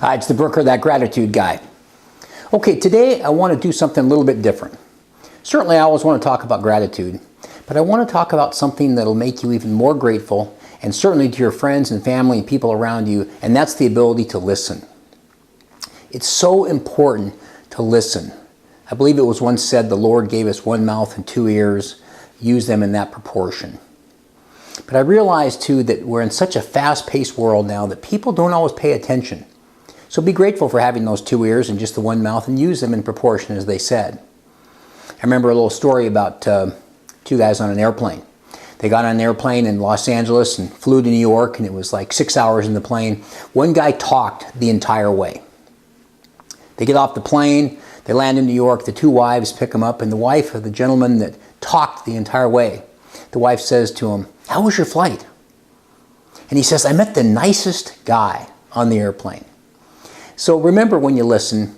Hi, it's the Brooker, that gratitude guy. Okay, today I want to do something a little bit different. Certainly I always want to talk about gratitude, but I want to talk about something that'll make you even more grateful, and certainly to your friends and family and people around you, and that's the ability to listen. It's so important to listen. I believe it was once said the Lord gave us one mouth and two ears, use them in that proportion. But I realize too that we're in such a fast-paced world now that people don't always pay attention. So be grateful for having those two ears and just the one mouth and use them in proportion as they said. I remember a little story about two guys on an airplane. They got on an airplane in Los Angeles and flew to New York, and it was like 6 hours in the plane. One guy talked the entire way. They get off the plane, they land in New York, the two wives pick them up, and the wife of the gentleman that talked the entire way, the wife says to him, "How was your flight?" And he says, "I met the nicest guy on the airplane." So remember when you listen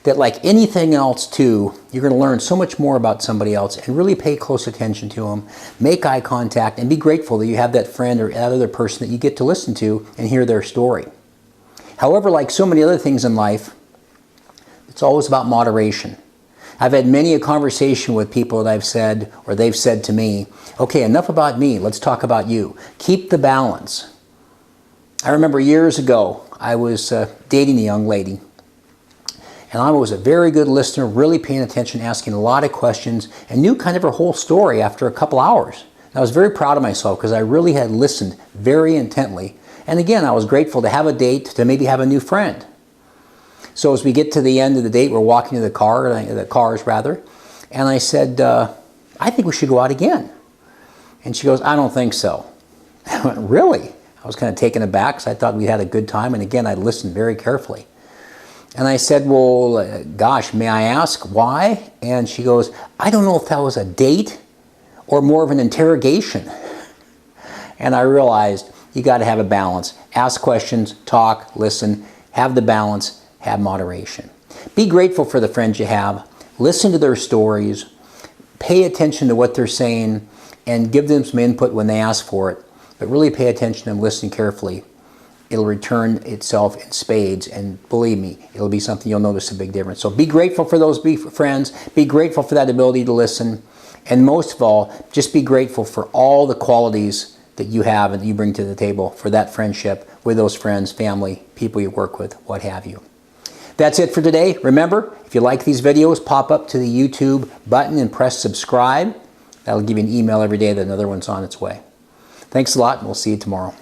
that, like anything else too, you're going to learn so much more about somebody else, and really pay close attention to them, make eye contact, and be grateful that you have that friend or that other person that you get to listen to and hear their story. However, like so many other things in life, it's always about moderation. I've had many a conversation with people that I've said, or they've said to me, "Okay, enough about me, let's talk about you. Keep the balance." I remember years ago, I was dating a young lady, and I was a very good listener, really paying attention, asking a lot of questions, and knew kind of her whole story after a couple hours. And I was very proud of myself because I really had listened very intently. And again, I was grateful to have a date, to maybe have a new friend. So as we get to the end of the date, we're walking to the cars, and I said, "I think we should go out again." And she goes, "I don't think so." I went, "Really?" I was kind of taken aback because I thought we had a good time, and again, I listened very carefully. And I said, "Well, gosh, may I ask why?" And she goes, "I don't know if that was a date or more of an interrogation." And I realized you got to have a balance. Ask questions, talk, listen, have the balance, have moderation. Be grateful for the friends you have. Listen to their stories. Pay attention to what they're saying and give them some input when they ask for it. But really pay attention and listen carefully. It'll return itself in spades, and believe me, it'll be something you'll notice a big difference. So be grateful for those friends. Be grateful for that ability to listen. And most of all, just be grateful for all the qualities that you have and that you bring to the table for that friendship with those friends, family, people you work with, what have you. That's it for today. Remember, if you like these videos, pop up to the YouTube button and press subscribe. That'll give you an email every day that another one's on its way. Thanks a lot, and we'll see you tomorrow.